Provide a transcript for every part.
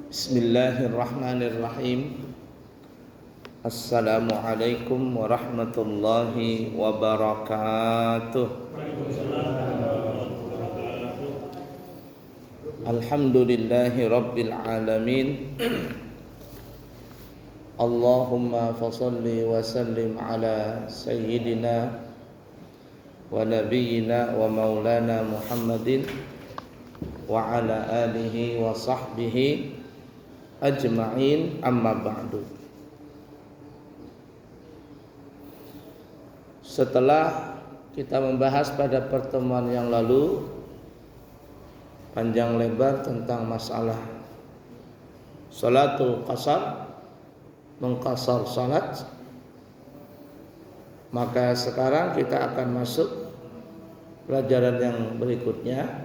Bismillahirrahmanirrahim. Assalamualaikum warahmatullahi wabarakatuh. Alhamdulillahi rabbil alamin. Allahumma fasalli wa sallim ala sayyidina wa nabiyyina wa maulana Muhammadin wa ala alihi wa sahbihi ajma'in, amma ba'du. Setelah kita membahas pada pertemuan yang lalu panjang lebar tentang masalah salatul qasar, mengqasar salat, maka sekarang kita akan masuk pelajaran yang berikutnya,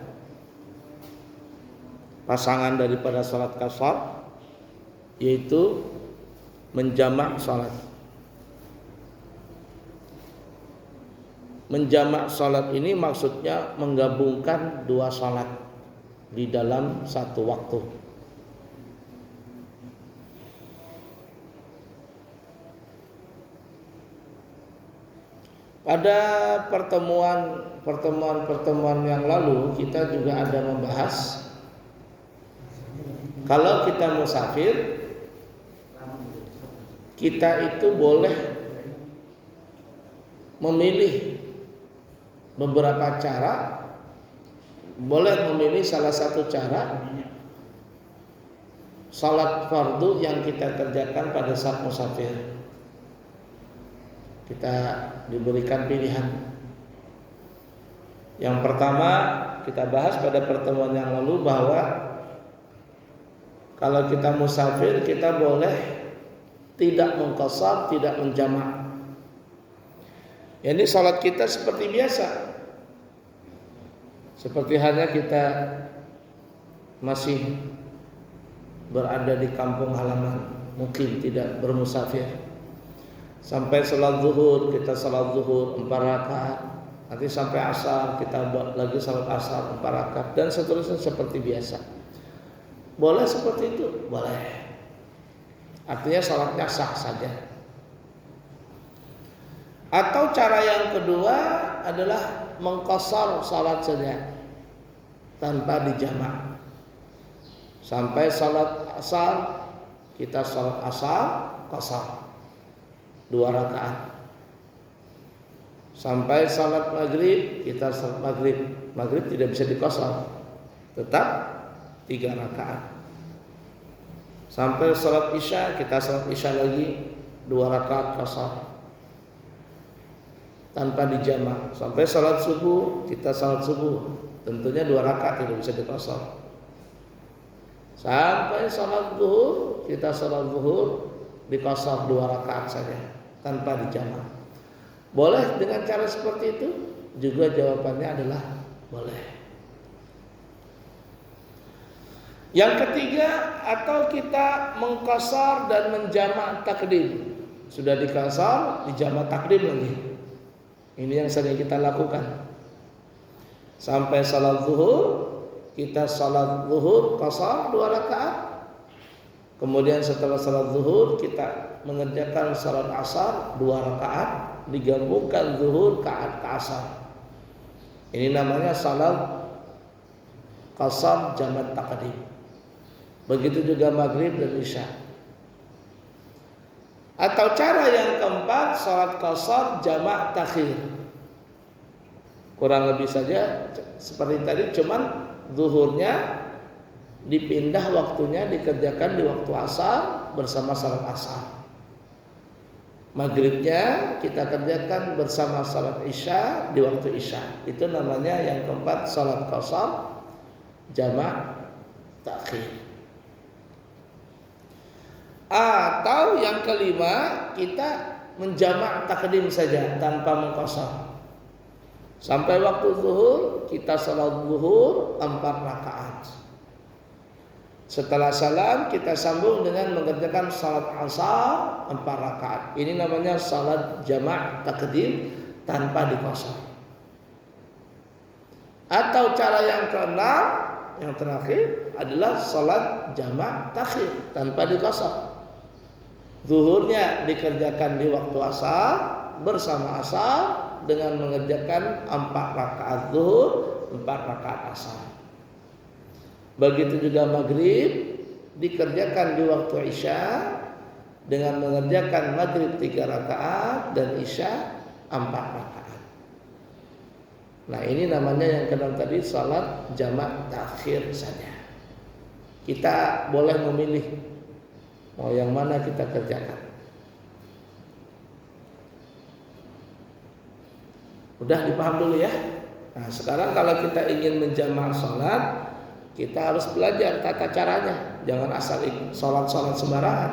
pasangan daripada salat qasar, yaitu menjamak salat. Menjamak salat ini maksudnya menggabungkan dua salat di dalam satu waktu. Pada pertemuan yang lalu kita juga ada membahas kalau kita musafir, kita itu boleh memilih beberapa cara, boleh memilih salah satu cara salat fardu yang kita kerjakan pada saat musafir. Kita diberikan pilihan. Yang pertama kita bahas pada pertemuan yang lalu bahwa kalau kita musafir, kita boleh tidak mengqasar, tidak menjamak. Ini salat kita seperti biasa, seperti halnya kita masih berada di kampung halaman, mungkin tidak bermusafir. Sampai salat zuhur, kita salat zuhur 4 rakaat. Nanti sampai asar, kita buat lagi salat asar 4 rakaat, dan seterusnya seperti biasa. Boleh seperti itu? Boleh. Artinya salatnya sah saja. Atau cara yang kedua adalah mengqasar salat saja tanpa dijamak. Sampai salat asar, kita salat asar qasar 2 rakaat. Sampai salat maghrib, kita salat maghrib. Maghrib tidak bisa diqasar, tetap 3 rakaat. Sampai salat isya, kita salat isya lagi 2 rakaat qasar tanpa dijamak. Sampai salat subuh, kita salat subuh, tentunya 2 rakaat, tidak bisa diqasar. Sampai salat zuhur, kita salat zuhur diqasar 2 rakaat saja tanpa dijamak. Boleh dengan cara seperti itu? Juga jawabannya adalah boleh. Yang ketiga, atau kita mengqasar dan menjamak takdim. Sudah diqasar, dijamak takdim lagi. Ini yang sering kita lakukan. Sampai salat zuhur, kita salat zuhur qasar 2 rakaat. Kemudian setelah salat zuhur, kita mengerjakan salat asar 2 rakaat, digabungkan zuhur ke asar. Ini namanya salat qasar jamak takdim. Begitu juga maghrib dan isya. Atau cara yang keempat, salat qasar jamak takhir. Kurang lebih saja seperti tadi, cuman zuhurnya dipindah waktunya, dikerjakan di waktu asar bersama salat asar. Maghribnya kita kerjakan bersama salat isya di waktu isya. Itu namanya yang keempat, salat qasar jamak takhir. Atau yang kelima, kita menjamak takdim saja tanpa mengqasar. Sampai waktu zuhur, kita salat zuhur 4 rakaat. Setelah salam, kita sambung dengan mengerjakan salat asar 4 rakaat. Ini namanya salat jamak takdim tanpa diqasar. Atau cara yang keenam, yang terakhir adalah salat jamak takhir tanpa diqasar. Zuhurnya dikerjakan di waktu asar bersama asar dengan mengerjakan 4 rakaat zuhur, 4 rakaat asar. Begitu juga maghrib dikerjakan di waktu isya dengan mengerjakan maghrib 3 rakaat dan isya 4 rakaat. Nah, ini namanya yang kedua tadi salat jamak takhir saja. Kita boleh memilih mau yang mana kita kerjakan. Udah dipaham dulu ya. Nah, sekarang kalau kita ingin menjamak salat, kita harus belajar tata caranya. Jangan asal ikut salat-salat sembarangan.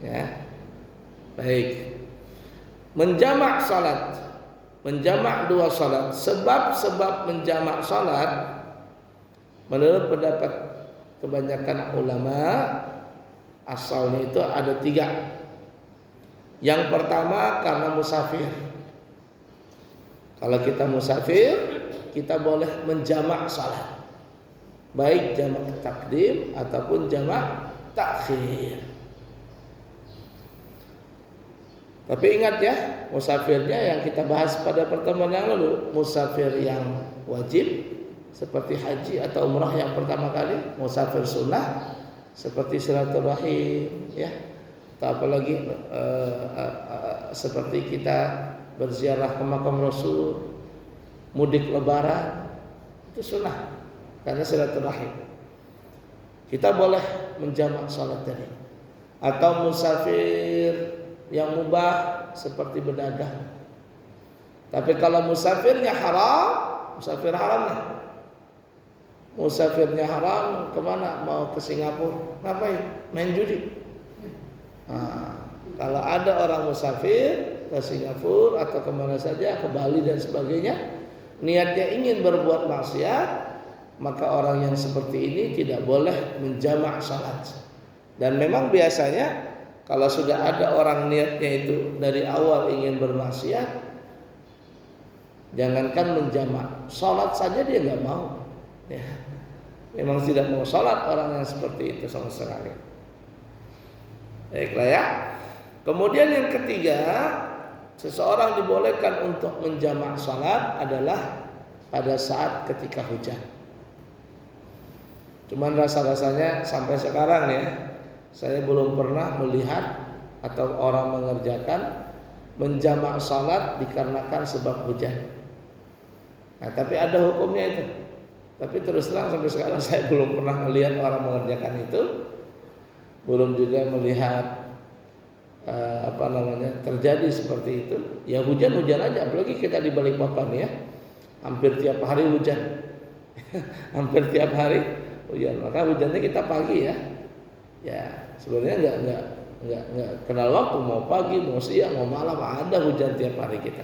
Ya. Baik. Menjamak salat, menjamak 2 salat. Sebab-sebab menjamak salat menurut pendapat kebanyakan ulama asalnya itu ada 3. Yang pertama karena musafir. Kalau kita musafir, kita boleh menjamak salat, baik jamak takdim ataupun jamak takhir. Tapi ingat ya, musafirnya yang kita bahas pada pertemuan yang lalu, musafir yang wajib seperti haji atau umrah yang pertama kali, musafir sunnah seperti silaturahim, ya, atau apalagi seperti kita berziarah ke makam Rasul, mudik lebaran, itu sunnah karena silaturahim. Kita boleh menjamak salat tadi. Atau musafir yang mubah seperti berdagang. Tapi kalau musafirnya haram, musafir haram nih. Musafirnya haram kemana? Mau ke Singapura, ngapain? Main judi. Nah, kalau ada orang musafir ke Singapura atau kemana saja, ke Bali dan sebagainya, niatnya ingin berbuat maksiat, maka orang yang seperti ini tidak boleh menjamak salat. Dan memang biasanya kalau sudah ada orang niatnya itu dari awal ingin bermaksiat, jangankan menjamak, salat saja dia nggak mau. Ya. Memang tidak mau salat orang yang seperti itu sama sekali. Baiklah ya. Kemudian yang ketiga, seseorang dibolehkan untuk menjamak salat adalah pada saat ketika hujan. Cuman rasa-rasanya sampai sekarang ya, saya belum pernah melihat atau orang mengerjakan menjamak salat dikarenakan sebab hujan. Nah, tapi ada hukumnya itu. Tapi terus terang sampai sekarang saya belum pernah melihat orang mengerjakan itu. Belum juga melihat terjadi seperti itu. Ya hujan-hujan aja, apalagi kita di Balikpapan ya. Hampir tiap hari hujan. Hampir tiap hari hujan. Maka hujannya kita pagi ya. Ya, sebenarnya enggak kenal waktu, mau pagi, mau siang, mau malam, ada hujan tiap hari kita.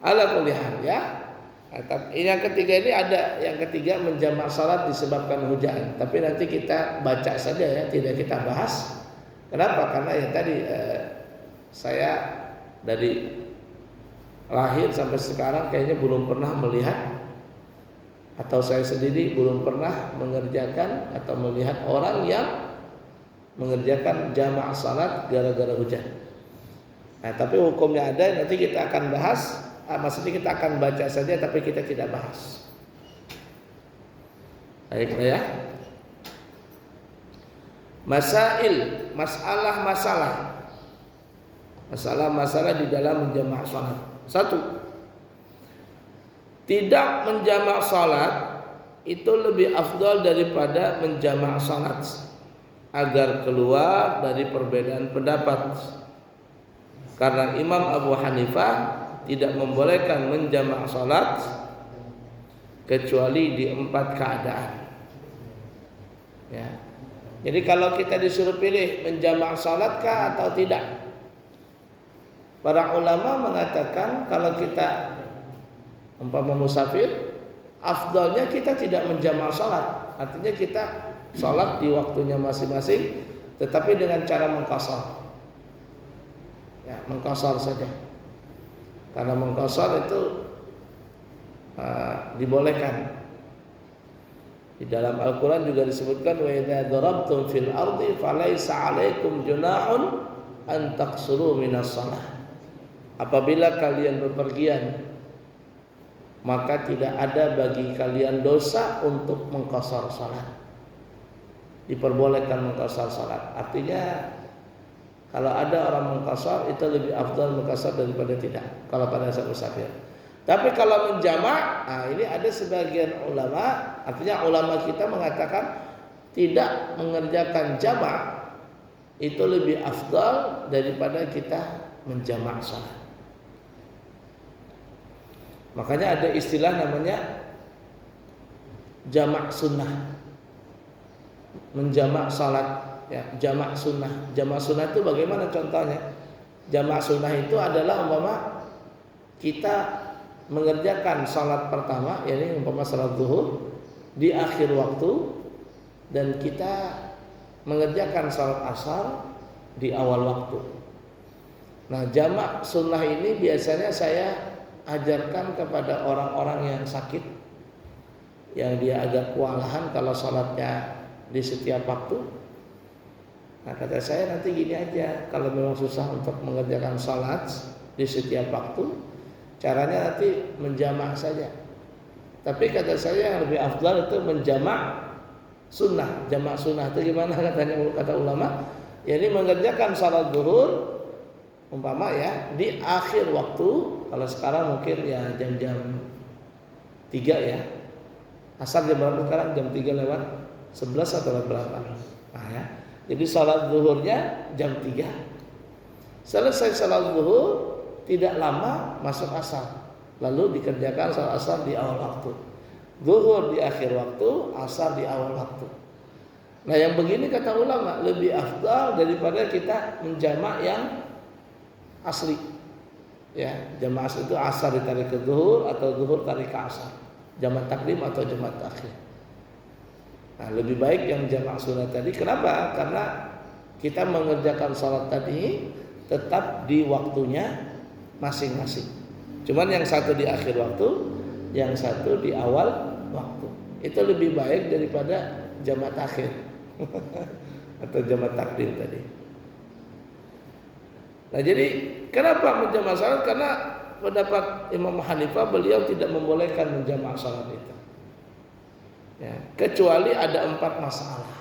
Ala kulli hal ya. Yang ketiga ini ada, yang ketiga menjamak salat disebabkan hujan. Tapi nanti kita baca saja ya, tidak kita bahas. Kenapa? Karena ya tadi saya dari lahir sampai sekarang kayaknya belum pernah melihat, atau saya sendiri belum pernah mengerjakan atau melihat orang yang mengerjakan jamak salat gara-gara hujan. Nah, tapi hukumnya ada, nanti kita akan bahas. Maksudnya kita akan baca saja, tapi kita tidak bahas. Baiklah ya. Masalah di dalam menjamak salat. 1. Tidak menjamak salat itu lebih afdal daripada menjamak salat, agar keluar dari perbedaan pendapat. Karena Imam Abu Hanifah tidak membolehkan menjamak salat kecuali di 4 keadaan. Ya. Jadi kalau kita disuruh pilih menjamak salatkah atau tidak, para ulama mengatakan kalau kita umpama musafir, afdalnya kita tidak menjamak salat. Artinya kita salat di waktunya masing-masing, tetapi dengan cara mengqashar. Ya, mengqashar saja. Karena mengqashar itu dibolehkan. Di dalam Al-Quran juga disebutkan wa idza darabtum fil ardi falaisa 'alaikum junahun an taqsuru minas shalah. Apabila kalian bepergian, maka tidak ada bagi kalian dosa untuk mengqashar salat. Diperbolehkan mengqashar salat. Artinya kalau ada orang mengqashar itu lebih afdal mengqashar daripada tidak kalau pada saat musafir. Tapi kalau menjamak, nah ini ada sebagian ulama, artinya ulama kita mengatakan tidak mengerjakan jamak itu lebih afdal daripada kita menjamak salat. Makanya ada istilah namanya jamak sunnah, menjamak salat, ya, jamak sunnah. Jamak sunnah itu bagaimana contohnya? Jamak sunnah itu adalah umpama kita mengerjakan salat pertama, yakni umpama salat zuhur di akhir waktu, dan kita mengerjakan salat asar di awal waktu. Nah, jamak sunnah ini biasanya saya ajarkan kepada orang-orang yang sakit, yang dia agak kewalahan kalau salatnya di setiap waktu. Nah, kata saya nanti gini aja, kalau memang susah untuk mengerjakan salat di setiap waktu, caranya nanti menjamak saja. Tapi kata saya yang lebih afdal itu menjamak sunnah. Jamak sunnah itu gimana kata ulama? Ya, ini mengerjakan salat zuhur umpama ya di akhir waktu. Kalau sekarang mungkin ya jam-jam 3 ya. Asar jam berapa sekarang? Jam 3 lewat 11 atau berapa? Nah ya. Jadi salat zuhurnya jam 3. Selesai salat zuhur tidak lama masuk asar, lalu dikerjakan salat asar di awal waktu, zuhur di akhir waktu, asar di awal waktu. Nah yang begini kata ulama lebih afdal daripada kita menjamak yang asli. Ya, jamak asli itu asar ditarik ke zuhur atau zuhur tarik ke asar, jamak takdim atau jamak takhir. Nah lebih baik yang jamak sunnah tadi. Kenapa? Karena kita mengerjakan salat tadi tetap di waktunya masing-masing. Cuman yang satu di akhir waktu, yang satu di awal waktu. Itu lebih baik daripada jamak takhir atau jamak takdim tadi. Nah jadi kenapa menjamak salat? Karena pendapat Imam Hanifah, beliau tidak membolehkan menjamak salat itu. Ya, kecuali ada 4 masalah.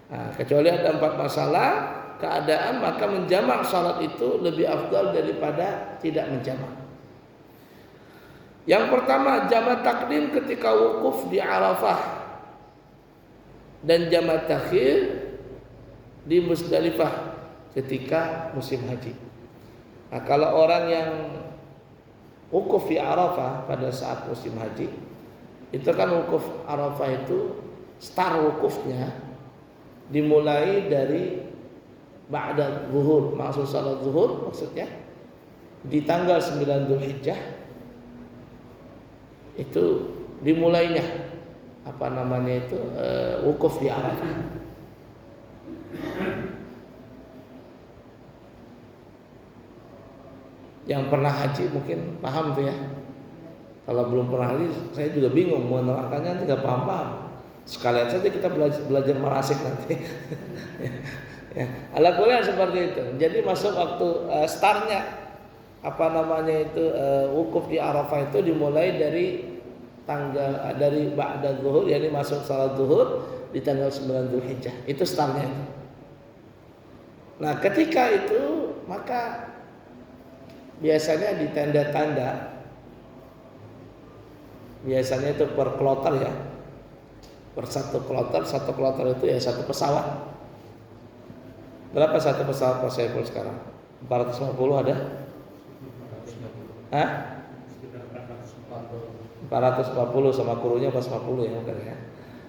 Nah, kecuali ada 4 masalah keadaan, maka menjamak salat itu lebih afdal daripada tidak menjamak. Yang pertama, jamak takdim ketika wukuf di Arafah dan jamak takhir di Musdalifah ketika musim haji. Nah, kalau orang yang wukuf di Arafah pada saat musim haji, itu kan wukuf Arafah itu start wukufnya dimulai dari ba'da zuhur, maksud salat zuhur maksudnya di tanggal 9 Dzulhijjah itu dimulainya apa namanya itu wukuf di Arafah. Yang pernah haji mungkin paham tuh ya. Kalau belum pernah haji saya juga bingung mau menerangkannya, tidak paham. Sekalian saja kita belajar manasik nanti. Ya, ala kulli seperti itu. Jadi masuk waktu startnya apa namanya itu wukuf di Arafah itu dimulai dari tanggal dari ba'da zuhur, yakni masuk salat zuhur di tanggal 9 Dzulhijjah. Itu startnya itu. Nah, ketika itu maka biasanya di tenda-tenda, biasanya itu per kloter ya, per satu kloter itu ya satu pesawat. Berapa satu pesawat Pak Saiful sekarang? 450 ada? Hah? 440 sama krunya 450 ya mungkin ya.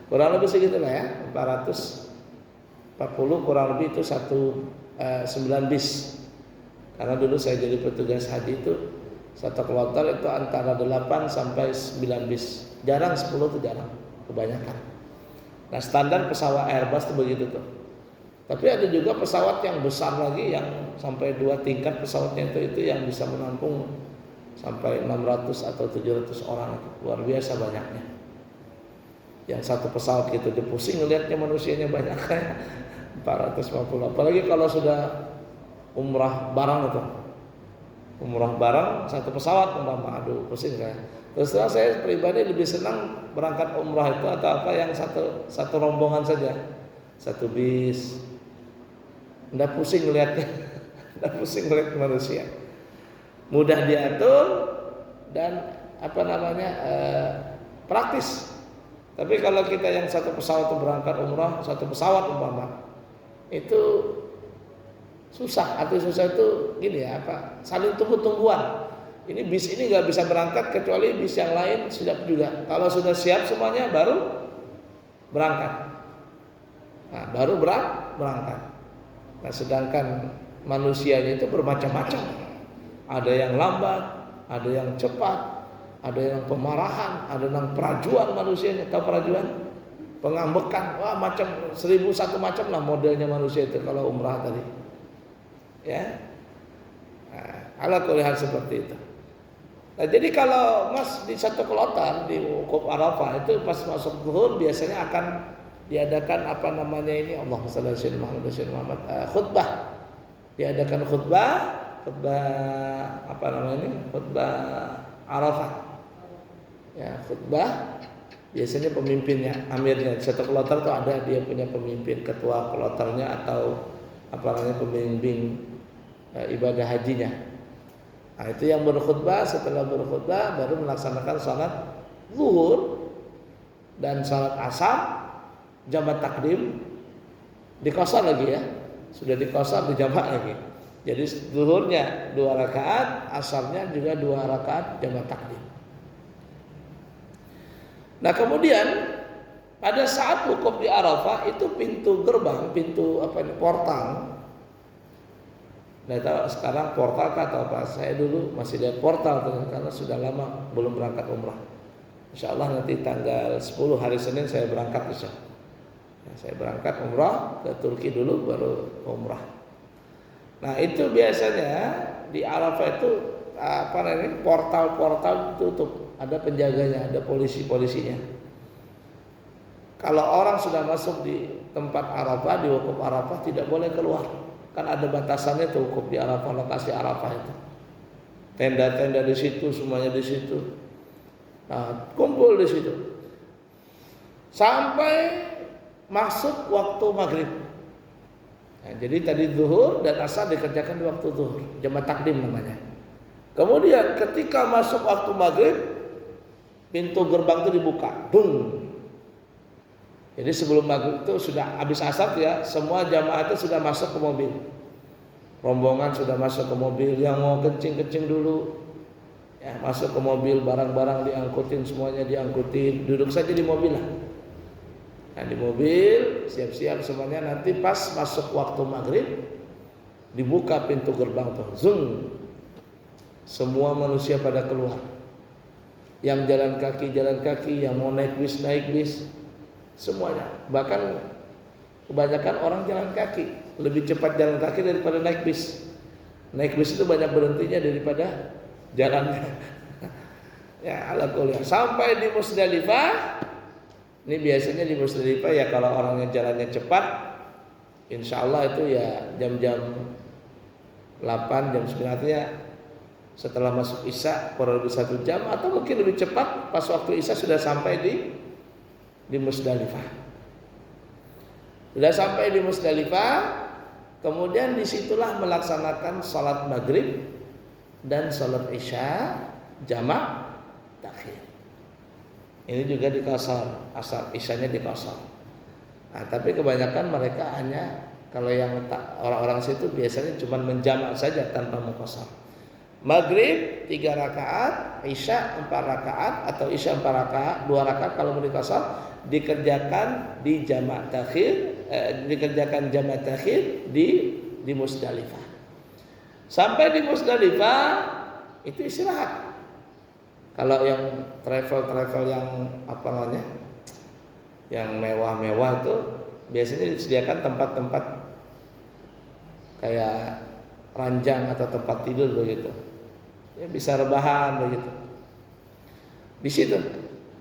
Kurang lebih segitu lah ya. 440 kurang lebih itu 9 bis. Karena dulu saya jadi petugas haji itu satu kloter itu antara 8 sampai 9 bis. Jarang 10 itu jarang, kebanyakan. Nah, standar pesawat Airbus itu begitu tuh. Tapi ada juga pesawat yang besar lagi yang sampai 2 tingkat pesawatnya itu yang bisa menampung sampai 600 atau 700 orang, itu luar biasa banyaknya. Yang satu pesawat gitu dia pusing ngelihatnya manusianya banyak kayak 450. Apalagi kalau sudah umrah bareng itu. Umrah bareng satu pesawat umpama, aduh pusing saya. Terus terang saya pribadi lebih senang berangkat umrah itu atau apa yang satu rombongan saja, satu bis, nggak pusing ngelihatnya, nggak pusing ngelihat manusia, mudah diatur dan apa namanya praktis. Tapi kalau kita yang satu pesawat itu berangkat umrah, satu pesawat umpama, itu susah. Arti susah itu gini ya, apa? Saling tunggu-tungguan. Ini bis ini nggak bisa berangkat kecuali bis yang lain siap juga. Kalau sudah siap semuanya baru berangkat. Nah, baru berangkat. Nah, sedangkan manusianya itu bermacam-macam. Ada yang lambat, ada yang cepat, ada yang pemarahan, ada yang perajuan manusianya. Tahu perajuan? Pengambekan. Wah, macam 1001 macam lah modelnya manusia itu kalau umrah tadi. Ya. Nah, ala kulihat seperti itu. Nah, jadi kalau Mas di satu kloter di Wukuf Arafah itu pas masuk zuhur biasanya akan diadakan apa namanya ini, Allahumma shalli ala sayyidina Muhammad, khutbah. Diadakan khutbah apa namanya ini? Khutbah Arafah. Ya, khutbah biasanya pemimpinnya, amirnya. Di satu kloter itu ada dia punya pemimpin, ketua kloternya atau apa namanya pembimbing ibadah hajinya. Nah, itu yang berkhutbah. Setelah berkhutbah baru melaksanakan salat zuhur dan salat asar jamak takdim, dikosor lagi ya, sudah dikosor dijamak lagi. Jadi zuhurnya 2 rakaat, asarnya juga 2 rakaat jamak takdim. Nah, kemudian pada saat wukuf di Arafah itu pintu gerbang, pintu apa ini, portal. Nah, tahu sekarang portal atau apa? Saya dulu masih lihat portal karena sudah lama belum berangkat umrah. Insya Allah nanti tanggal 10 hari Senin saya berangkat insya Allah. Nah, saya berangkat umrah ke Turki dulu baru umrah. Nah, itu biasanya di Arafah itu apa namanya portal-portal tutup, ada penjaganya, ada polisi-polisinya. Kalau orang sudah masuk di tempat Arafah, di wukuf Arafah tidak boleh keluar. Kan ada batasannya tuh wukuf di Arafah, lokasi Arafah itu. Tenda-tenda di situ, semuanya di situ. Nah, kumpul di situ. Sampai masuk waktu maghrib. Nah, jadi tadi zuhur dan asar dikerjakan di waktu zuhur, jamak takdim namanya. Kemudian ketika masuk waktu maghrib, pintu gerbang itu dibuka, bung. Jadi sebelum maghrib itu sudah habis asar ya, semua jamaah itu sudah masuk ke mobil. Rombongan sudah masuk ke mobil, yang mau kencing-kencing dulu, ya masuk ke mobil, barang-barang diangkutin, semuanya diangkutin, duduk saja di mobil lah. Nah, di mobil siap-siap semuanya, nanti pas masuk waktu maghrib dibuka pintu gerbang tuh, zung. Semua manusia pada keluar. Yang jalan kaki, yang mau naik bis, semuanya. Bahkan kebanyakan orang jalan kaki, lebih cepat jalan kaki daripada naik bis. Naik bis itu banyak berhentinya daripada jalannya. Ya, ala kuliah. Sampai di Musdalifah. Ini biasanya di Musdalifah ya kalau orangnya jalannya cepat, insya Allah itu ya jam-jam 8, jam 9 artinya setelah masuk Isya kurang lebih 1 jam atau mungkin lebih cepat pas waktu Isya sudah sampai di Musdalifah. Sudah sampai di Musdalifah, kemudian disitulah melaksanakan salat maghrib dan salat Isya jamak takhir. Ini juga dikosor, asar Isyanya dikosor. Nah, tapi kebanyakan mereka hanya kalau yang orang-orang situ biasanya cuma menjamak saja tanpa mengkosor. Maghrib 3 rakaat, Isya 4 rakaat atau Isya 4 rakaat, 2 rakaat kalau mau dikosor dikerjakan di jamak takhir, dikerjakan jamak takhir di Musdalifah. Sampai di Musdalifah itu istirahat. Kalau yang travel yang apa namanya, yang mewah-mewah itu biasanya disediakan tempat-tempat kayak ranjang atau tempat tidur begitu. Ya bisa rebahan begitu. Di situ.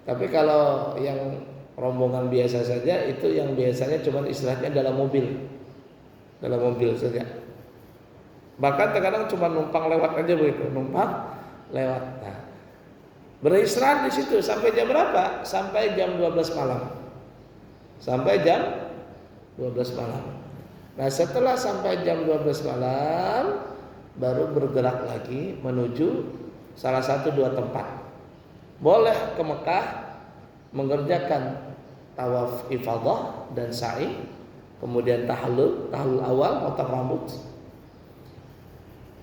Tapi kalau yang rombongan biasa saja itu yang biasanya cuma istirahatnya dalam mobil saja. Bahkan terkadang cuma numpang lewat aja begitu, numpang lewat. Nah, beristirahat di situ sampai jam berapa? Sampai jam 12 malam. Sampai jam 12 malam. Nah, setelah sampai jam 12 malam baru bergerak lagi menuju salah satu dua tempat. Boleh ke Mekah mengerjakan tawaf ifadah dan sa'i, kemudian tahallul awal potong rambut.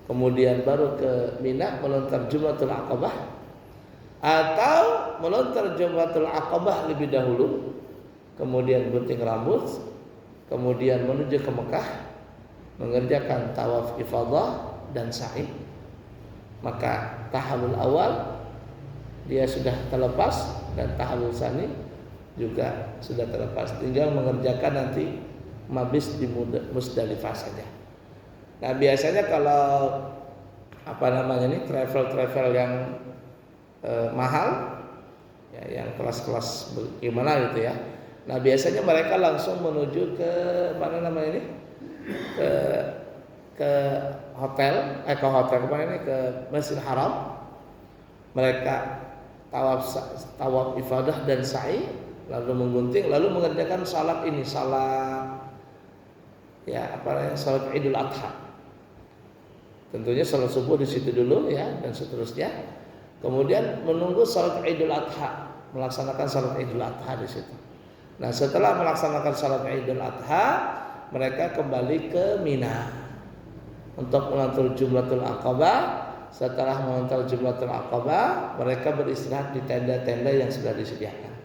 Kemudian baru ke Mina melontar Jumratul Aqabah, atau melontar Jumratul Aqabah lebih dahulu, kemudian gunting rambut, kemudian menuju ke Mekah mengerjakan tawaf ifadah dan sa'i. Maka tahallul awal dia sudah terlepas dan tahallul tsani juga sudah terlepas. Tinggal mengerjakan nanti mabis di Musdalifah saja. Nah, biasanya kalau travel yang mahal, ya, yang kelas-kelas gimana gitu ya. Nah, biasanya mereka langsung menuju ke ke hotel ke Masjidil Haram. Mereka tawaf ifadah dan sa'i, lalu menggunting, lalu mengerjakan salat salat Idul Adha. Tentunya salat subuh di situ dulu ya, dan seterusnya. Kemudian menunggu salat Idul Adha, melaksanakan salat Idul Adha di situ. Nah, setelah melaksanakan salat Idul Adha, mereka kembali ke Mina untuk melontar Jumratul Aqabah. Setelah melontar Jumratul Aqabah, mereka beristirahat di tenda-tenda yang sudah disediakan.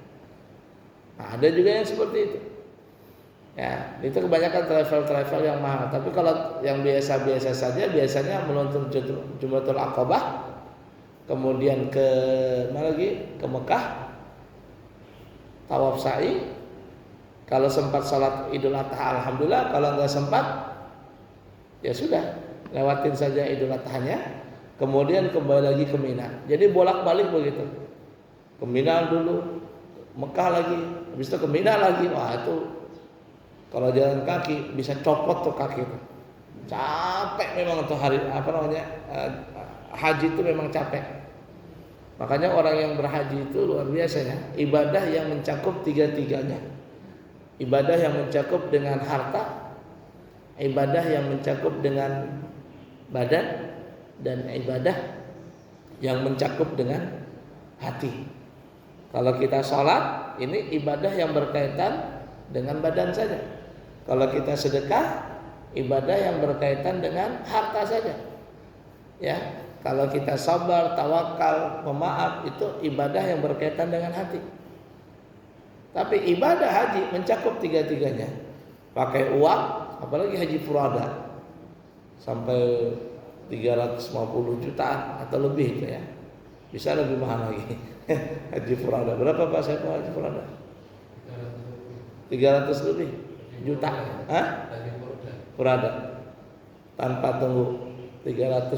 Nah, ada juga yang seperti itu. Ya, itu kebanyakan travel yang mahal. Tapi kalau yang biasa-biasa saja, biasanya melontar Jumratul Aqabah, kemudian ke mana lagi? Ke Mekah, tawaf sa'i. Kalau sempat salat Idul Adha, alhamdulillah. Kalau nggak sempat, ya sudah, lewatin saja Idul Adhanya. Kemudian kembali lagi ke Mina. Jadi bolak-balik begitu. Ke Mina dulu, Mekah lagi, habis itu ke Mina lagi. Wah, itu kalau jalan kaki bisa copot tuh kaki itu. Capek memang untuk haji itu memang capek. Makanya orang yang berhaji itu luar biasanya, ibadah yang mencakup tiga-tiganya. Ibadah yang mencakup dengan harta, ibadah yang mencakup dengan badan, dan ibadah yang mencakup dengan hati. Kalau kita sholat, ini ibadah yang berkaitan dengan badan saja. Kalau kita sedekah, ibadah yang berkaitan dengan harta saja. Ya, kalau kita sabar, tawakal, pemaaf, itu ibadah yang berkaitan dengan hati. Tapi ibadah haji mencakup tiga-tiganya. Pakai uang, apalagi haji furada, sampai 350 jutaan atau lebih itu ya. Bisa lebih mahal lagi. Haji furada. Berapa Pak saya haji furada? 300 lebih juta. Hah? Furada. Tanpa tunggu 300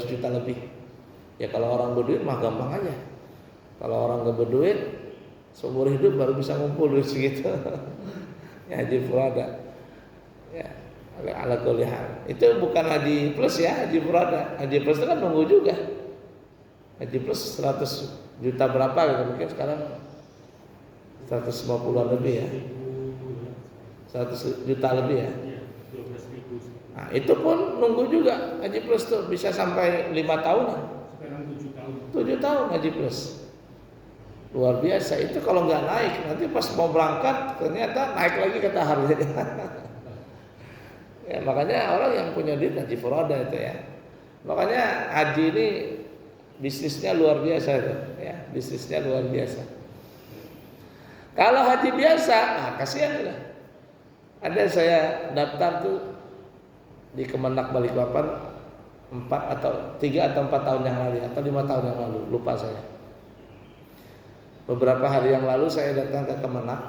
juta lebih. Ya kalau orang berduit mah gampang aja. Kalau orang gak berduit, seumur hidup baru bisa ngumpul duit segitu. Ya, haji furada. Ya, ala kulli hal. Itu bukan haji plus ya, haji furada. Haji plus itu kan nunggu juga. Haji plus 100 juta berapa gitu, mungkin sekarang 150-an lebih ya. 100 juta lebih ya. Nah, itu pun nunggu juga haji plus tuh bisa sampai 5 tahunan. Sekarang 7 tahun. 7 tahun haji plus. Luar biasa. Itu kalau nggak naik, nanti pas mau berangkat ternyata naik lagi kata harganya. Ya, makanya orang yang punya duit haji furada itu ya. Makanya haji ini bisnisnya luar biasa itu, ya, bisnisnya luar biasa. Kalau haji biasa, kasihan lah. Ada saya daftar tuh di Kemenak Balikpapan 3 atau 4 tahun yang lalu atau 5 tahun yang lalu, lupa saya. Beberapa hari yang lalu saya datang ke Kemenak,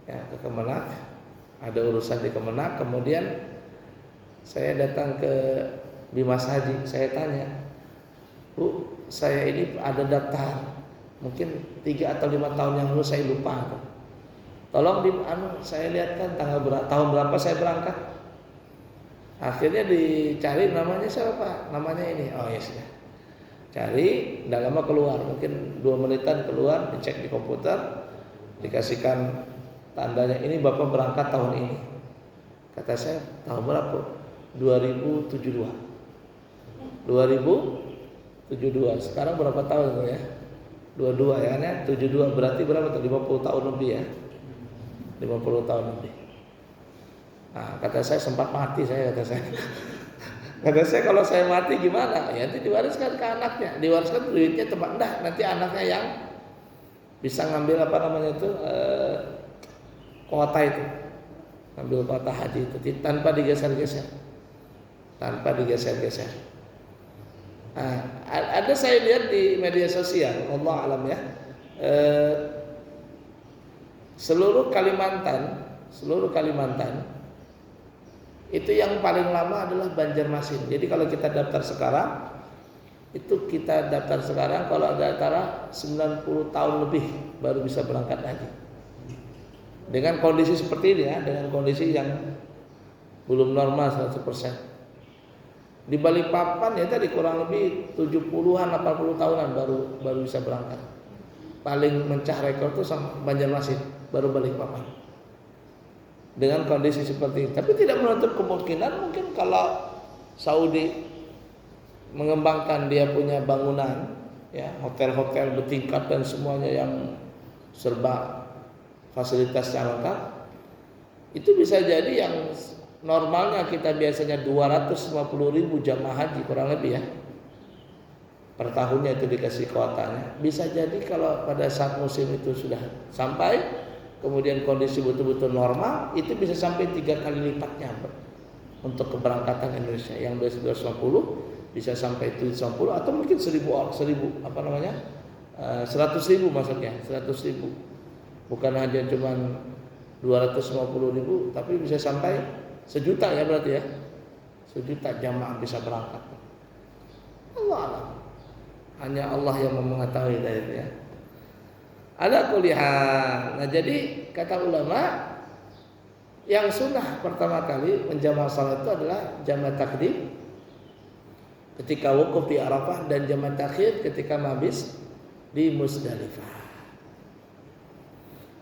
ya, ke Kemenak, ada urusan di Kemenak. Kemudian saya datang ke Bimas Haji, saya tanya, Bu, saya ini ada daftar mungkin 3 atau 5 tahun yang lalu, saya lupa. Tolong saya lihatkan tahun berapa saya berangkat. Akhirnya dicari namanya siapa, namanya ini. Oh yes, ya. Cari, tidak lama keluar, mungkin 2 menitan keluar, dicek di komputer, dikasihkan tandanya, ini Bapak berangkat tahun ini. Kata saya, tahun berapa? 2072. 2072. Sekarang berapa tahun ya? 22 ya kan ya? 72 berarti berapa tuh? 50 tahun lebih ya. 50 tahun lebih. Nah, kata saya sempat mati saya. Kata saya kalau saya mati gimana? Ya nanti diwariskan ke anaknya. Diwariskan duitnya tempat nanti anaknya yang bisa ngambil apa namanya itu kuota itu. Ngambil kuota haji itu tanpa digeser-geser. Tanpa digeser-geser. Nah, ada saya lihat di media sosial, Allah alam ya. Seluruh Kalimantan itu yang paling lama adalah Banjarmasin. Jadi kalau kita daftar sekarang, kalau ada antara 90 tahun lebih baru bisa berangkat haji. Dengan kondisi seperti ini ya, dengan kondisi yang belum normal 100%. Di Balikpapan ya tadi kurang lebih 70-an 80 tahunan baru bisa berangkat. Paling mencah rekor itu sama Banjarmasin, baru Balikpapan. Dengan kondisi seperti ini, tapi tidak menutup kemungkinan mungkin kalau Saudi mengembangkan dia punya bangunan ya, hotel-hotel bertingkat dan semuanya yang serba fasilitasnya lengkap, itu bisa jadi yang normalnya kita biasanya 250.000 jamaah haji kurang lebih ya per tahunnya itu dikasih kuotanya. Bisa jadi kalau pada saat musim itu sudah sampai, kemudian kondisi betul-betul normal, itu bisa sampai 3 kali lipatnya untuk keberangkatan Indonesia. Yang 250 bisa sampai 750 atau mungkin 1.000 apa namanya 100.000 maksudnya 100.000. Bukan hanya cuman 250.000 tapi bisa sampai 1 juta ya berarti ya. 1 juta jamaah bisa berangkat. Allah alam. Hanya Allah yang mengetahui dari itu ya. Ala kulihan. Nah jadi kata ulama, yang sunnah pertama kali menjamak salat itu adalah jamak takdim ketika wukuf di Arafah dan jamak takhir ketika mabis di Musdalifah.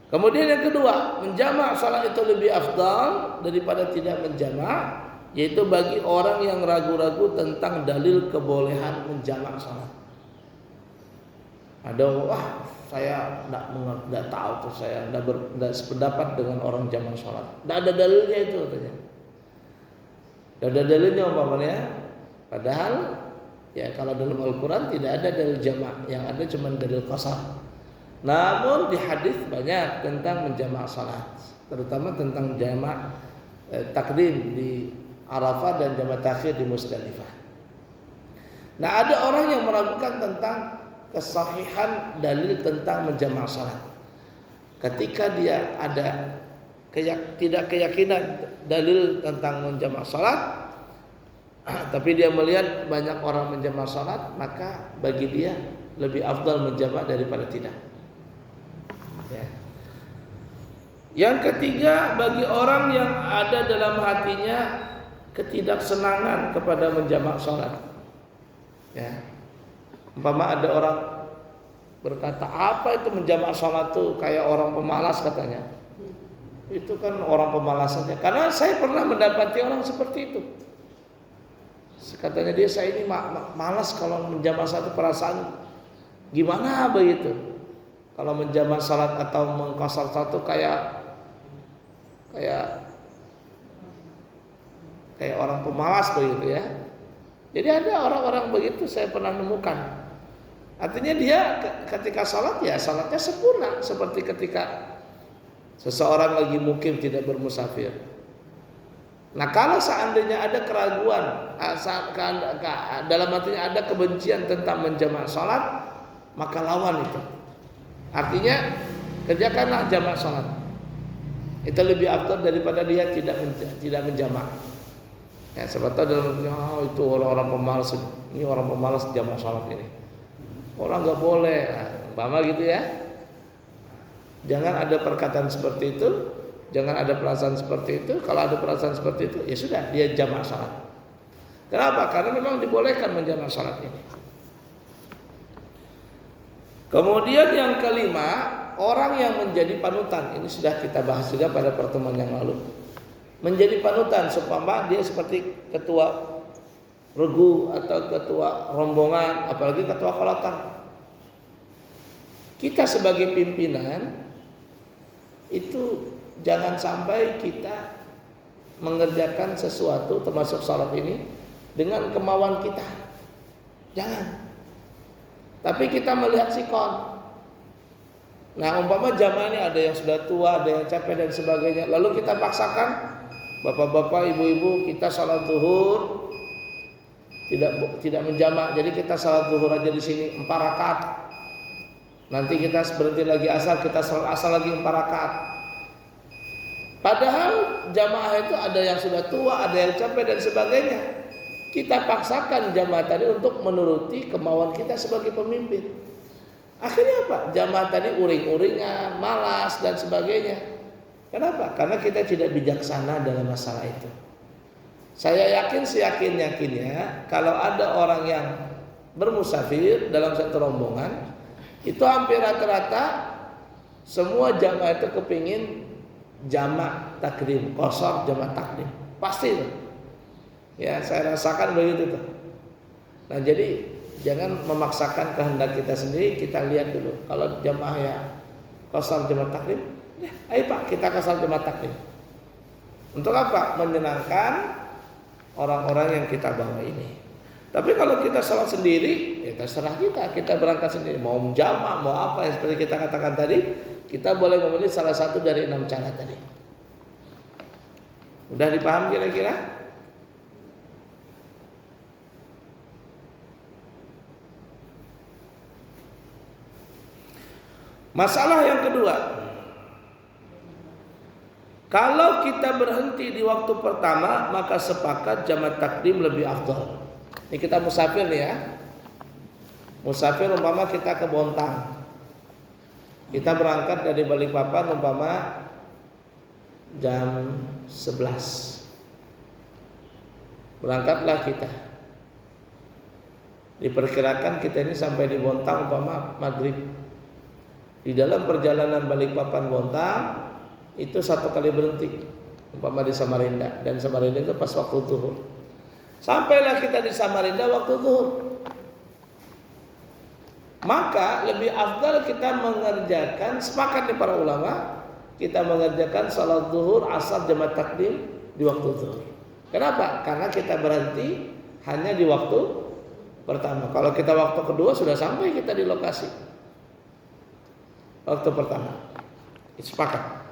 Kemudian yang kedua, menjamak salat itu lebih afdal daripada tidak menjamak, yaitu bagi orang yang ragu-ragu tentang dalil kebolehan menjamak salat. Ada saya tidak tahu tuh, saya tidak sependapat dengan orang jamak salat. Tidak ada dalilnya itu katanya. Tidak ada dalilnya umpamanya. Padahal ya kalau dalam Al-Quran tidak ada dalil jamak, yang ada cuma dalil qasar. Namun di hadis banyak tentang menjamak salat, terutama tentang jamak takdim di Arafah dan jamak takhir di Musdalifah. Nah, ada orang yang meragukan tentang kesahihan dalil tentang menjamak salat. Ketika dia ada tidak keyakinan dalil tentang menjamak salat, tapi dia melihat banyak orang menjamak salat, maka bagi dia lebih afdal menjamak daripada tidak. Ya. Yang ketiga, bagi orang yang ada dalam hatinya ketidaksenangan kepada menjamak salat. Ya. Umpama ada orang berkata, apa itu menjamak salat itu kayak orang pemalas katanya. Itu kan orang pemalas saja. Karena saya pernah mendapati orang seperti itu. Katanya dia, saya ini malas kalau menjamak salat, perasaan gimana begitu. Kalau menjamak salat atau mengqasar salat itu kayak orang pemalas begitu ya. Jadi ada orang-orang begitu saya pernah nemukan. Artinya dia ketika salat ya salatnya sempurna seperti ketika seseorang lagi mukim tidak bermusafir. Nah, kalau seandainya ada keraguan, dalam hatinya ada kebencian tentang menjamak salat, maka lawan itu. Artinya kerjakanlah jamak salat. Itu lebih afdal daripada dia tidak menjamak. Ya, sebab itu dalam itu orang-orang pemalas, ini orang pemalas jamak salat ini. Orang nggak boleh. umpama gitu ya. Jangan ada perkataan seperti itu, jangan ada perasaan seperti itu. Kalau ada perasaan seperti itu, ya sudah, dia jamak salat. Kenapa? Karena memang dibolehkan menjamak salat ini. Kemudian yang kelima, orang yang menjadi panutan. Ini sudah kita bahas juga pada pertemuan yang lalu. Menjadi panutan, seumpama dia seperti ketua regu atau ketua rombongan, apalagi ketua kholatan. Kita sebagai pimpinan itu jangan sampai kita mengerjakan sesuatu termasuk salat ini dengan kemauan kita. Jangan. Tapi kita melihat sikon. Nah, umpama jamaah ini ada yang sudah tua, ada yang capek dan sebagainya. Lalu kita paksakan, bapak-bapak, ibu-ibu, kita salat zuhur tidak menjamak. Jadi kita salat zuhur aja di sini 4 rakaat. Nanti kita berhenti lagi asar, kita salat asar lagi 4 rakaat. Padahal jamaah itu ada yang sudah tua, ada yang capek dan sebagainya. Kita paksakan jamaah tadi untuk menuruti kemauan kita sebagai pemimpin. Akhirnya apa? Jamaah tadi uring-uringan, malas dan sebagainya. Kenapa? Karena kita tidak bijaksana dalam masalah itu. Saya yakin seyakin-yakinnya kalau ada orang yang bermusafir dalam satu rombongan, itu hampir rata-rata semua jamaah itu kepingin jamak takdim, qashar jamak takdim. Pasti itu. Ya, saya rasakan begitu tuh. Nah, jadi jangan memaksakan kehendak kita sendiri. Kita lihat dulu. Kalau jamaah ya qashar jamak takdim, ayo Pak, kita qashar jamak takdim. Untuk apa? Menyenangkan orang-orang yang kita bawa ini. Tapi kalau kita salat sendiri, ya terserah kita. Kita berangkat sendiri. Mau jamak, mau apa yang seperti kita katakan tadi, kita boleh memilih salah satu dari 6 cara tadi. Udah dipaham kira-kira? Masalah yang kedua, kalau kita berhenti di waktu pertama, maka sepakat jamak takdim lebih afdal. Ini kita musafir nih ya. Musafir umpama kita ke Bontang. Kita berangkat dari Balikpapan umpama jam 11. Berangkatlah kita. Diperkirakan kita ini sampai di Bontang umpama maghrib. Di dalam perjalanan Balikpapan Bontang itu 1 kali berhenti, umpama di Samarinda, dan Samarinda itu pas waktu zuhur. Sampailah kita di Samarinda waktu zuhur. Maka lebih afdal kita mengerjakan, sepakat di para ulama, kita mengerjakan salat zuhur, asar, jamak takdim di waktu zuhur. Kenapa? Karena kita berhenti hanya di waktu pertama. Kalau kita waktu kedua sudah sampai kita di lokasi. Waktu pertama, sepakat.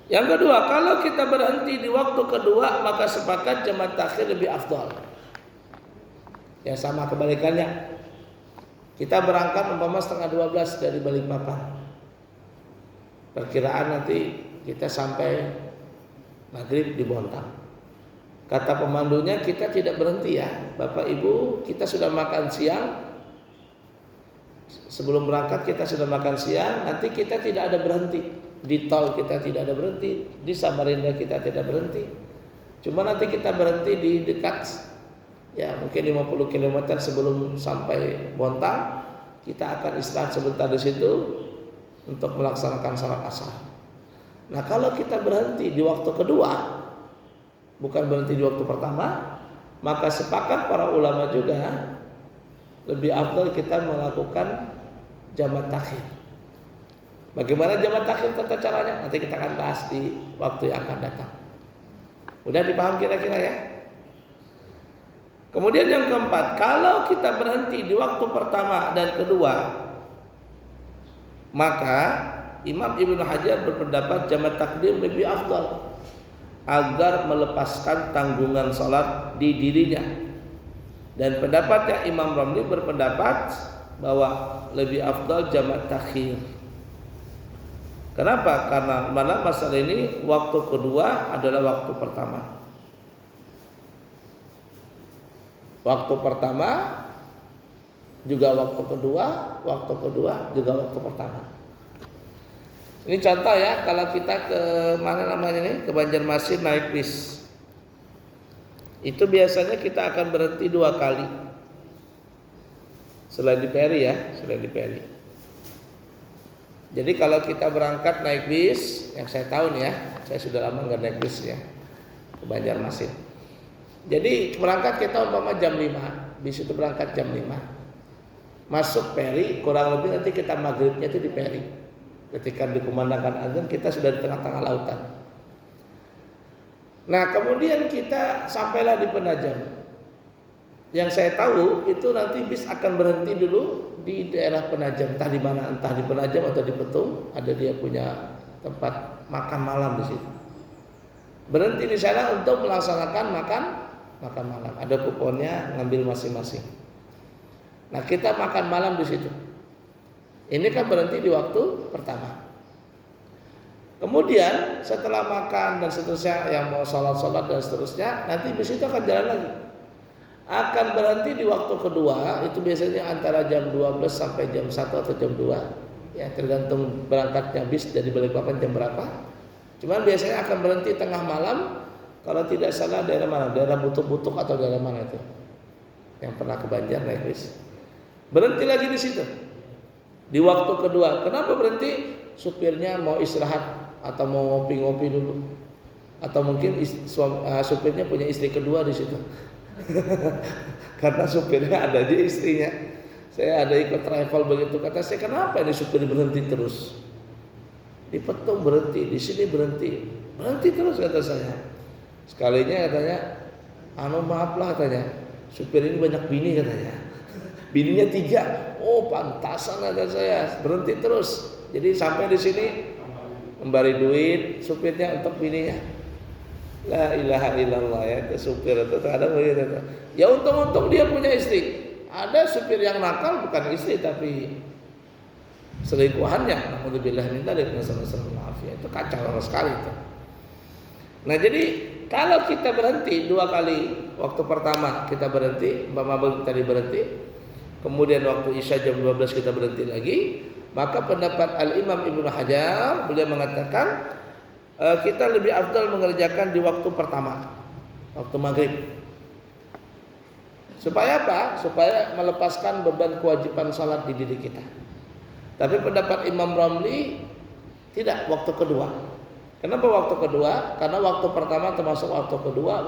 Yang kedua, kalau kita berhenti di waktu kedua, maka sepakat jamak takhir lebih afdal. Ya sama kebalikannya. Kita berangkat umpama 11:30 dari Balikpapan. Perkiraan nanti kita sampai maghrib di Bontang. Kata pemandunya, kita tidak berhenti ya, Bapak Ibu, kita sudah makan siang. Sebelum berangkat kita sudah makan siang, nanti kita tidak ada berhenti. Di tol kita tidak ada berhenti, di Samarinda kita tidak berhenti. Cuma nanti kita berhenti di dekat, ya mungkin 50 km sebelum sampai Bontang. Kita akan istirahat sebentar di situ untuk melaksanakan salat asar. Nah, kalau kita berhenti di waktu kedua, bukan berhenti di waktu pertama, maka sepakat para ulama juga lebih afdal kita melakukan jamak takhir. Bagaimana jamak takhir tata caranya? Nanti kita akan bahas di waktu yang akan datang. Udah dipaham kira-kira ya? Kemudian yang keempat, kalau kita berhenti di waktu pertama dan kedua, maka Imam Ibnu Hajar berpendapat jamak takdim lebih afdal agar melepaskan tanggungan salat di dirinya. Dan pendapatnya Imam Ramli berpendapat bahwa lebih afdal jamak takhir. Kenapa? Karena dalam masalah ini waktu kedua adalah waktu pertama. Waktu pertama juga waktu kedua, juga waktu pertama. Ini contoh ya, kalau kita ke mana namanya nih, ke Banjarmasin naik bis. Itu biasanya kita akan berhenti 2 kali. Selain di Peri ya, selain di Peri. Jadi kalau kita berangkat naik bis, yang saya tahu nih ya, saya sudah lama nggak naik bis ya, ke Banjarmasin. Jadi berangkat kita umpama jam 5, bis itu berangkat jam 5. Masuk Peri, kurang lebih nanti kita maghribnya itu di Peri. Ketika dikumandangkan azan kita sudah di tengah-tengah lautan. Nah kemudian kita sampailah di Penajam. Yang saya tahu itu nanti bis akan berhenti dulu di daerah Penajam, entah di mana, entah di Penajam atau di Petung, ada dia punya tempat makan malam di situ. Berhenti di sana untuk melaksanakan makan malam. Ada kuponnya, ngambil masing-masing. Nah kita makan malam di situ. Ini kan berhenti di waktu pertama. Kemudian setelah makan dan seterusnya, yang mau sholat dan seterusnya, nanti bis itu akan jalan lagi. Akan berhenti di waktu kedua, itu biasanya antara jam 12 sampai jam 1 atau jam 2. Ya, tergantung berangkatnya bis dari Balikpapan jam berapa. Cuman biasanya akan berhenti tengah malam. Kalau tidak salah daerah mana? Daerah Butuk-Butuk atau daerah mana itu? Yang pernah ke Banjar naik bis. Berhenti lagi di situ. Di waktu kedua, kenapa berhenti? Supirnya mau istirahat atau mau ngopi-ngopi dulu, atau mungkin supirnya punya istri kedua di situ. Karena supirnya ada aja istrinya. Saya ada ikut travel begitu, kata saya, kenapa ini supir berhenti terus? Di Petung berhenti, di sini berhenti terus, kata saya. Sekalinya katanya, maaf lah katanya, supir ini banyak bini katanya. Bininya 3, oh pantasan ada saya, berhenti terus. Jadi sampai di sini memberi duit supirnya untuk bininya. La ilaha illallah, ya itu supir itu kadang begitu. Ya untung dia punya istri. Ada supir yang nakal bukan istri tapi selingkuhannya. Alhamdulillah minta dari maaf ya, itu kacau sekali itu. Nah jadi kalau kita berhenti 2 kali, waktu pertama kita berhenti, Mbak tadi berhenti. Kemudian waktu Isya jam 12 kita berhenti lagi. Maka pendapat Al-Imam Ibnu Hajar, beliau mengatakan kita lebih afdal mengerjakan di waktu pertama, waktu maghrib. Supaya apa? Supaya melepaskan beban kewajiban salat di diri kita. Tapi pendapat Imam Ramli tidak, waktu kedua. Kenapa waktu kedua? Karena waktu pertama termasuk waktu kedua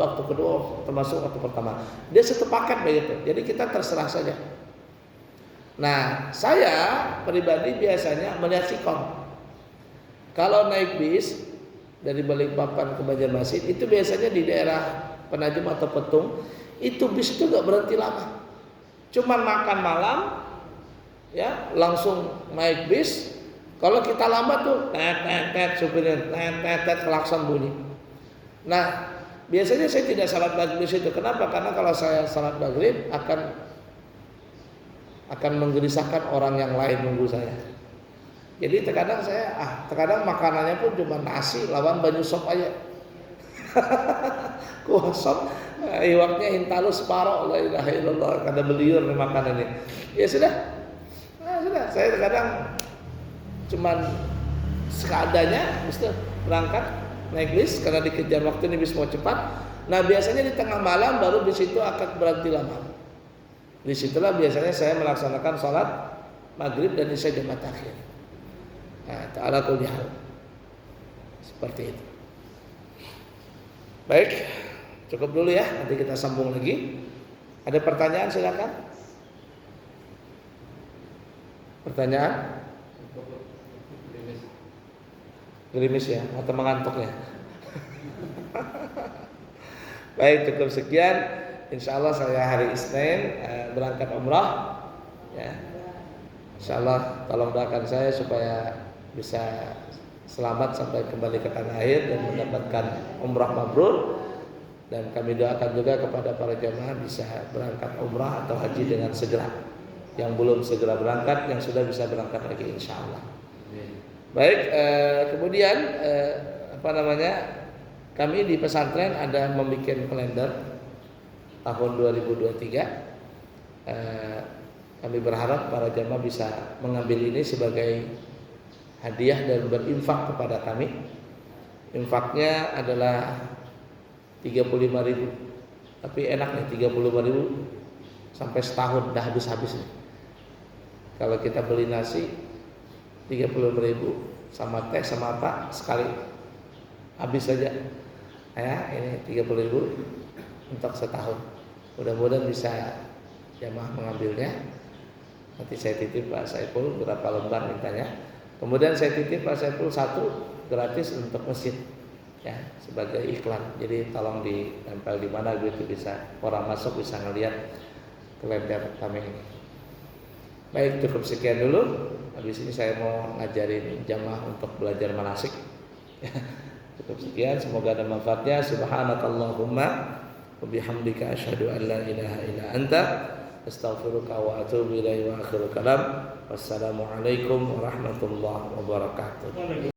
termasuk waktu pertama. Dia satu paket begitu. Jadi kita terserah saja. Nah, saya pribadi biasanya melihat sikon. Kalau naik bis dari Balikpapan ke Banjarmasin, itu biasanya di daerah Penajam atau Petung, itu bis itu gak berhenti lama. Cuma makan malam, ya langsung naik bis. Kalau kita lama tuh, tet supirnya, tet klakson bunyi. Nah, biasanya saya tidak salat maghrib di situ. Kenapa? Karena kalau saya salat maghrib akan menggelisahkan orang yang lain nunggu saya. Jadi terkadang makanannya pun cuma nasi lawan banyu sop aja. Kuah sop, iwaknya hintalu separoh, la ilaha illallah, kada beliur nih makanannya. Ya sudah. Nah, sudah, saya terkadang cuman seadanya mesti berangkat naik bis karena dikejar waktu ini bis mau cepat. Nah, biasanya di tengah malam baru bis itu akan berhenti lama. Disitulah biasanya saya melaksanakan sholat maghrib dan isya jamaah takhir. Nah, ta'ala kulli hal. Seperti itu. Baik, cukup dulu ya. Nanti kita sambung lagi. Ada pertanyaan silakan. Pertanyaan? Gerimis ya, atau mengantuk ya. Baik, cukup sekian. Insya Allah saya hari Isnin berangkat umrah. Ya. Insya Allah tolong doakan saya supaya bisa selamat sampai kembali ke tanah air dan mendapatkan umrah mabrur. Dan kami doakan juga kepada para jemaah bisa berangkat umrah atau haji dengan segera. Yang belum segera berangkat, yang sudah bisa berangkat lagi insya Allah. Baik, kemudian kami di pesantren ada membuat kalender tahun 2023. Kami berharap para jamaah bisa mengambil ini sebagai hadiah dan berinfak kepada kami. Infaknya adalah 35.000. Tapi enak nih 35.000 sampai setahun dah habis-habis nih. Kalau kita beli nasi 35.000 sama teh sama apa sekali habis saja. Ya, ini 30.000 untuk setahun. Mudah-mudahan bisa jamaah mengambilnya. Nanti saya titip Pak Saiful berapa lembar mintanya. Kemudian saya titip Pak Saiful 1 gratis untuk masjid. Ya, sebagai iklan. Jadi tolong ditempel di mana gitu bisa orang masuk bisa ngelihat kalender kami ini. Baik, cukup sekian dulu. Habis ini saya mau ngajarin jamaah untuk belajar manasik. Cukup sekian, semoga ada manfaatnya. Subhanakallahumma wa bihamdika asyhadu an la ilaha illa anta astaghfiruka wa atubu ilaihi wa akhiru kalam. Wassalamualaikum warahmatullahi wabarakatuh.